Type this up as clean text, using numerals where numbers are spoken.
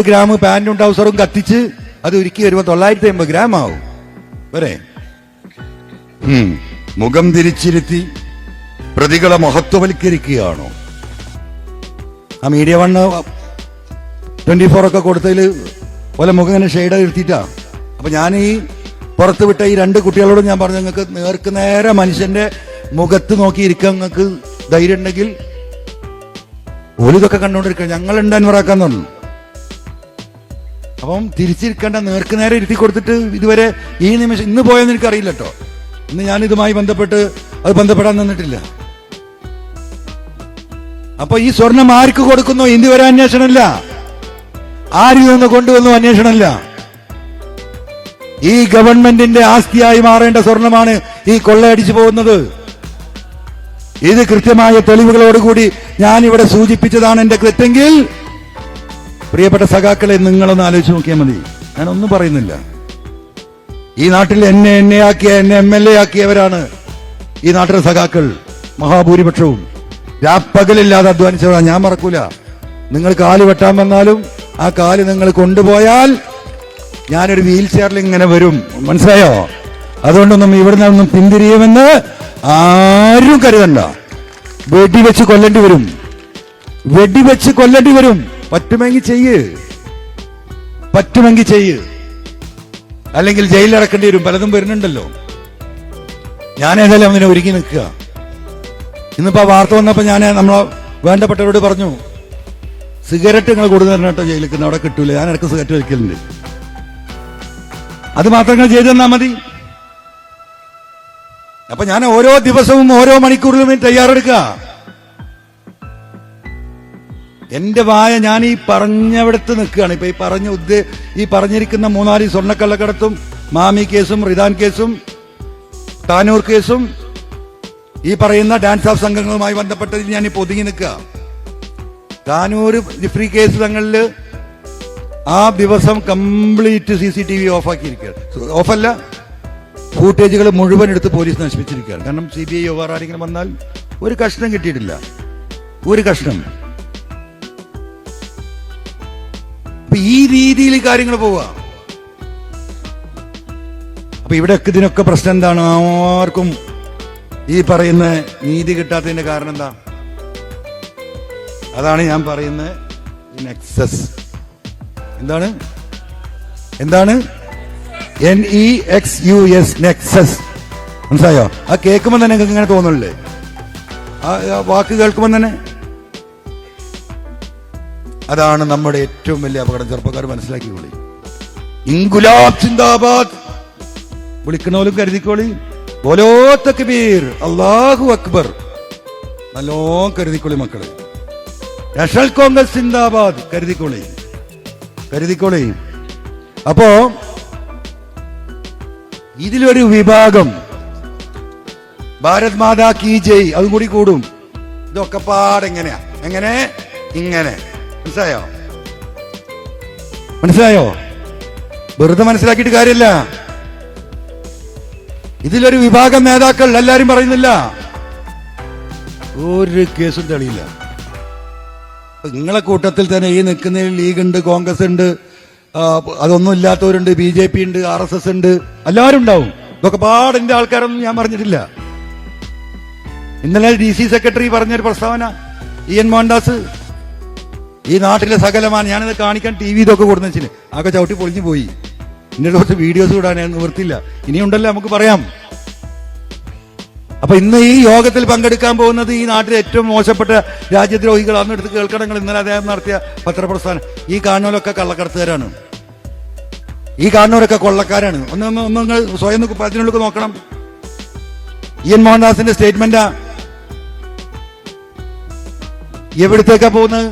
Gram പാന്റും ട്രൗസറും കത്തിച്ച് അത് ഉരുക്കി വരുമ്പോ 950 ഗ്രാം ആവും വരെ. മുഖം തിരിച്ചിരുത്തി പ്രതികളെ മഹത്വവൽക്കരിക്കുകയാണോ? ആ മീഡിയ 1 24 ഒക്കെ കൊടുത്തതിൽ പോലെ മുഖം ഇങ്ങനെ ഷെയ്ഡ് ഇരുത്തിയിട്ടാ. അപ്പൊ ഞാൻ ഈ പുറത്ത് വിട്ട ഈ 2 കുട്ടികളോടും ഞാൻ പറഞ്ഞു, നിങ്ങൾക്ക് നേർക്ക് നേരെ മനുഷ്യന്റെ മുഖത്ത് നോക്കിയിരിക്കാൻ നിങ്ങൾക്ക് ധൈര്യം ഉണ്ടെങ്കിൽ ഓലിതൊക്കെ കണ്ടുകൊണ്ടിരിക്കുക, ഞങ്ങൾ ഉണ്ടാക്കാൻ തോന്നുന്നു. അപ്പം തിരിച്ചിരിക്കേണ്ട നേർക്ക് നേരെ ഇരുത്തി കൊടുത്തിട്ട് ഇതുവരെ ഈ നിമിഷം ഇന്ന് പോയെന്ന് എനിക്കറിയില്ല കേട്ടോ. ഇന്ന് ഞാൻ ഇതുമായി ബന്ധപ്പെടാൻ നിന്നിട്ടില്ല. അപ്പൊ ഈ സ്വർണം ആർക്ക് കൊടുക്കുന്നു ഇതുവരെ അന്വേഷണമില്ല. ആരിൽ നിന്ന് കൊണ്ടുവന്നു അന്വേഷണമില്ല. ഈ ഗവൺമെന്റിന്റെ ആസ്തിയായി മാറേണ്ട സ്വർണമാണ് ഈ കൊള്ളയടിച്ചു പോകുന്നത്. ഇത് കൃത്യമായ തെളിവുകളോടുകൂടി ഞാൻ ഇവിടെ സൂചിപ്പിച്ചതാണ് എന്റെ തെറ്റെങ്കിൽ പ്രിയപ്പെട്ട സഖാക്കളെ നിങ്ങളൊന്ന് ആലോചിച്ച് നോക്കിയാൽ മതി. ഞാനൊന്നും പറയുന്നില്ല. ഈ നാട്ടിൽ എന്നെ MLA ആക്കിയവരാണ് ഈ നാട്ടിലെ സഖാക്കൾ മഹാഭൂരിപക്ഷവും. രാപ്പകലില്ലാതെ അധ്വാനിച്ചവരാണ്. ഞാൻ മറക്കൂല. നിങ്ങൾ കാല് വെട്ടാൻ വന്നാലും ആ കാല് നിങ്ങൾ കൊണ്ടുപോയാൽ ഞാനൊരു വീൽ ചെയറിൽ ഇങ്ങനെ വരും. മനസ്സിലായോ? അതുകൊണ്ടൊന്നും ഇവിടെ നിന്നൊന്നും പിന്തിരിയുമെന്ന് ആരും കരുതണ്ട. വെടിവെച്ച് കൊല്ലേണ്ടി വരും. പറ്റുമെങ്കിൽ ചെയ്യ്, അല്ലെങ്കിൽ ജയിലിലിറക്കേണ്ടി വരും. പലതും വരുന്നുണ്ടല്ലോ. ഞാനേതായാലും അവനെ ഒരുങ്ങി നിൽക്കുക. ഇന്നിപ്പോ വാർത്ത വന്നപ്പോ ഞാൻ നമ്മളെ വേണ്ടപ്പെട്ടവരോട് പറഞ്ഞു, സിഗരറ്റ് നിങ്ങൾ കൊടുത്തരണം കേട്ടോ, ജയിലിൽ അവിടെ കിട്ടൂല. ഞാൻ ഇടയ്ക്ക് സിഗരറ്റ് വലിക്കലുണ്ട്. അത് മാത്രം നിങ്ങൾ ചെയ്തു തന്നാൽ മതി. അപ്പൊ ഞാൻ ഓരോ ദിവസവും ഓരോ മണിക്കൂറിലും തയ്യാറെടുക്കുക. എന്റെ വായ ഞാൻ ഈ പറഞ്ഞവിടത്ത് നിൽക്കുകയാണ്. ഇപ്പൊ ഈ പറഞ്ഞിരിക്കുന്ന 3-4 സ്വർണ്ണക്കള്ളക്കടത്തും, മാമി കേസും, റിദാൻ കേസും, താനൂർ കേസും, ഈ പറയുന്ന ഡാൻസ് ഓഫ് സംഘങ്ങളുമായി ബന്ധപ്പെട്ടതിൽ ഞാൻ ഇപ്പൊ ഒതുങ്ങി നിൽക്കുക. താനൂർ ജിഫ്രി കേസ് തങ്ങളിൽ ആ ദിവസം കംപ്ലീറ്റ് CCTV ഓഫാക്കിയിരിക്കുകയാണ്. ഓഫല്ല, ഫൂട്ടേജുകൾ മുഴുവൻ എടുത്ത് പോലീസ് നശിപ്പിച്ചിരിക്കുകയാണ്. കാരണം CBI ആരെങ്കിലും വന്നാൽ ഒരു കഷ്ണം കിട്ടിയിട്ടില്ല, ഒരു കഷ്ണം. അപ്പൊ ഈ രീതിയിൽ കാര്യങ്ങൾ പോവുക. അപ്പൊ ഇവിടെയൊക്കെ ഇതിനൊക്കെ പ്രശ്നം എന്താണ്? ആർക്കും ഈ പറയുന്ന നീതി കിട്ടാത്തതിന്റെ കാരണം എന്താ? അതാണ് ഞാൻ പറയുന്നത് നെക്സസ്. എന്താണ് NEXUS നെക്സസ്. മനസ്സിലായോ? ആ കേൾക്കുമ്പോൾ തന്നെ നിങ്ങൾക്ക് ഇങ്ങനെ തോന്നുന്നില്ലേ? ആ വാക്ക് കേൾക്കുമ്പോൾ തന്നെ അതാണ് നമ്മുടെ ഏറ്റവും വലിയ അപകടം. ചെറുപ്പക്കാർ മനസ്സിലാക്കിക്കോളി. ഇൻകുലാബ് സിന്ദാബാദ് വിളിക്കണോലും കരുതിക്കോളി. ബോലോ തക്ബീർ, അല്ലാഹു അക്ബർ. നല്ലോ കരുതിക്കോളി മക്കളെ. നാഷണൽ കോൺഗ്രസ് സിന്ദാബാദ് കരുതിക്കോളി. അപ്പോ ഇതിലൊരു വിഭാഗം ഭാരത് മാതാ കീ ജയ് അതും കൂടി കൂടും. ഇതൊക്കെ പാടെങ്ങനെയാ? ഇങ്ങനെ. മനസ്സിലായോ? വെറുതെ മനസ്സിലാക്കിയിട്ട് കാര്യമില്ല. ഇതിലൊരു വിഭാഗം നേതാക്കൾ, എല്ലാരും പറയുന്നില്ല, ഒരു കേസും തെളിയില്ല. നിങ്ങളെ കൂട്ടത്തിൽ തന്നെ ഈ നിൽക്കുന്നതിൽ ലീഗ് ഉണ്ട്, കോൺഗ്രസ് ഉണ്ട്, അതൊന്നും ഇല്ലാത്തവരുണ്ട്, BJP ഉണ്ട്, RSS ഉണ്ട്, എല്ലാവരും ഉണ്ടാവും. ഇതൊക്കെ പാടിന്റെ ആൾക്കാരൊന്നും ഞാൻ പറഞ്ഞിട്ടില്ല. ഇന്നലെ DC സെക്രട്ടറി പറഞ്ഞൊരു പ്രസ്താവന, EN മോഹൻദാസ്, ഈ നാട്ടിലെ സകലമാണ്, ഞാനിത് കാണിക്കാൻ TV ഇതൊക്കെ കൊടുത്തു വെച്ചിന്, ആകെ ചവിട്ടി പൊളിഞ്ഞു പോയി. ഇന്ന കുറച്ച് വീഡിയോസ് ഇടാൻ നിവർത്തില്ല. ഇനിയുണ്ടല്ലോ നമുക്ക് പറയാം. അപ്പൊ ഇന്ന് ഈ യോഗത്തിൽ പങ്കെടുക്കാൻ പോകുന്നത് ഈ നാട്ടിലെ ഏറ്റവും മോശപ്പെട്ട രാജ്യദ്രോഹികൾ. അന്നെടുത്ത് കേൾക്കണങ്ങൾ ഇന്നലെ അദ്ദേഹം നടത്തിയ പത്രപ്രസ്ഥാനം. ഈ കാണുന്നവരൊക്കെ കള്ളക്കടത്തുകാരാണ്, ഈ കാണുന്നവരൊക്കെ കൊള്ളക്കാരാണ്. ഒന്ന് സ്വയം അതിനുള്ളിൽ നോക്കണം. EN മോഹൻദാസിന്റെ സ്റ്റേറ്റ്മെന്റാ. എവിടത്തേക്കാ പോകുന്നത്?